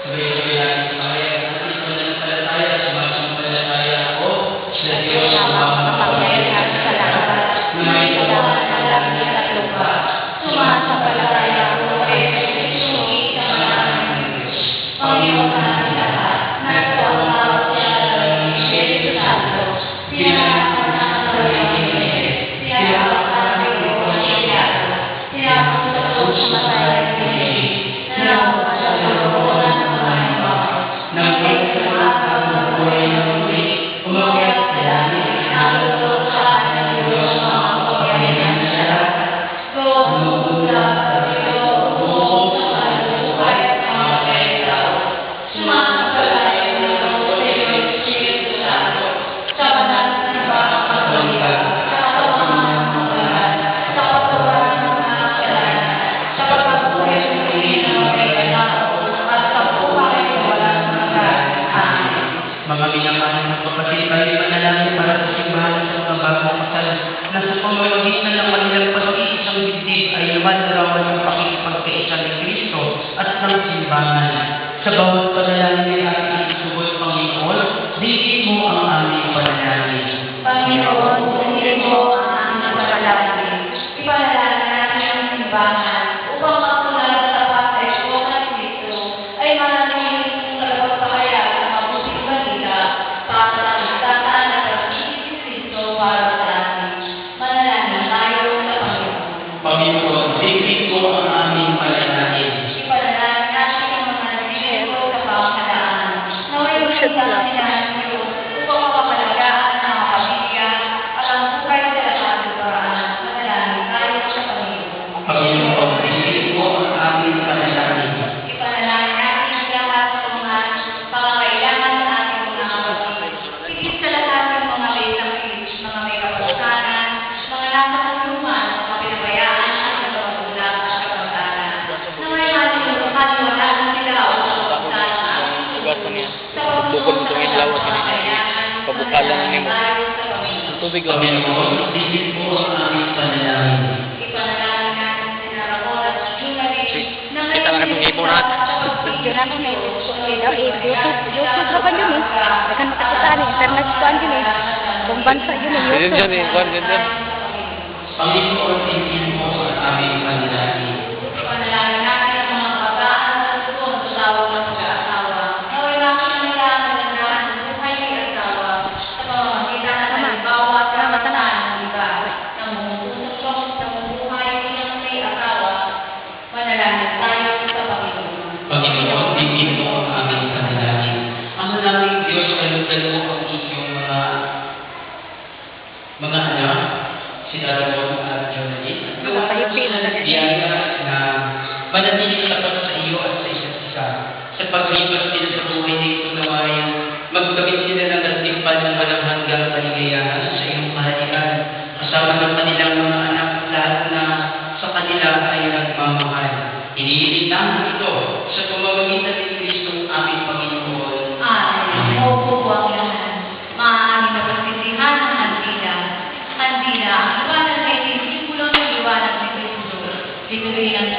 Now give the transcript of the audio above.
Sabay-sabay natin kaya natin pananampalataya, sumasampalataya ako sa Diyos na makapangyarihan sa lahat, na may gawa ng langit at lupa. Sumasampalataya ako kay Kristo, isang anak ng Diyos, Panginoon natin lahat, na nagpapawag siya ng Espiritu Santo, pinanganak ng Panginoon, pinanganak ng Panginoon, pinanganak sa matay ng Diyos, pinanganak sa kalukuhan ng mga iba, nagpapawag ng buhay ng muli, umakyat sa langit, nalulog sa ng Diyos na makapangyarihan sa lahat, lumubula sa Diyos, bumuhog sa buhay at mga kaitao, sumasampalataya ako sa iyong Espiritu Santo, sa banal na ibang Katolika, sa katotohanan ng mga banal, sa pagkawalan ng mga kasalanan, sa pagkabuhay ng muli ng mga kaitao, at sa buhay na walang hanggan. Amen. Mga minamahal ng kapatid, tayo manalangin para sa simbahan sa mga bagong kasal na sa pamamagitan ng kanilang pag-iisang dibdib ay lumalawan ng pakikipagkaisa ni Kristo at ng simbahan. Sa bawat panalangin ay ating isubot, Panginoon, diin mo ang aming panalangin. Panginoon, diin mo ang aming panalangin. Ipanalangin natin ang simbahan upang magtulad sa Patriarko ng Kristo ay manatiling tagapagpahayag ng mabuting balita para sa kaligtasan at pag-ibig ni Kristo para sa atin. Manalangin tayo sa Panginoon. Panginoon, diin mo ang aming panalangin. Ipanalangin natin ang mga nagsisero sa pamahalaan na may magandang hinahan niyo upang mapapalagaan ang mga pamilya at ang buhay sa lahat ng paraan. Manalangin tayo sa Panginoon. Panginoon, diin mo ang aming panalangin. Ipanalangin natin ang lahat ng mga pangangailangan sa ating mga kapatid. Higit sa lahat ng mga may sakit, mga may kapuskanan, mga nasa kulungan, mga pinabayaan at nagpapagulak at kapag-anak. Na may maniwalaan sila upang pagkakas ng ating tubig. Sa pagtulong sa mga pangangailangan, manalangin tayo sa Panginoon. Panginoon, diin mo ang aming panalangin. Ipanalangin natin si Naramon at si Junalit na ngayon YouTube ka yun eh. Akan makasutaan eh. Internet ko yun eh. Kung bansa yun eh. YouTube. Panginoon, diin mo ang aming panalangin. Panalangin natin ang mga kabataan sa lubong sa tawag ng mag-aasawa. Naway natin ang kailangan ng lahat ng buhay ng asawa sa pamamagitan ng halimbawa at karamataan ng iba. Nang mumutusok sa buhay ng may asawa, panalangin tayo sa Panginoon. Panginoon, diin mo ang aming panalangin. Ang naming Diyos, kalugdan mo ang inyong mga anak, si Naramon at Jonalit. Biyaya na manatiling tapat sa iyo at sa isa't isa. Sa paglipas nila sa buhay na ito nawayan, magkamit sila ng nagtipan ng walang hanggang kaligayahan sa iyong kaharian. Kasama ng kanilang mga anak, lahat na sa kanila ay nagmamahal. Inihiling namin ito sa pamamagitan ni Kristo aming Panginoon. Amen. Opo po ang lahat. Maaari na pagsisihan ng handila. Handila, ang liwanag ay simbolo ng liwanag ni Kristo. Ito'y ang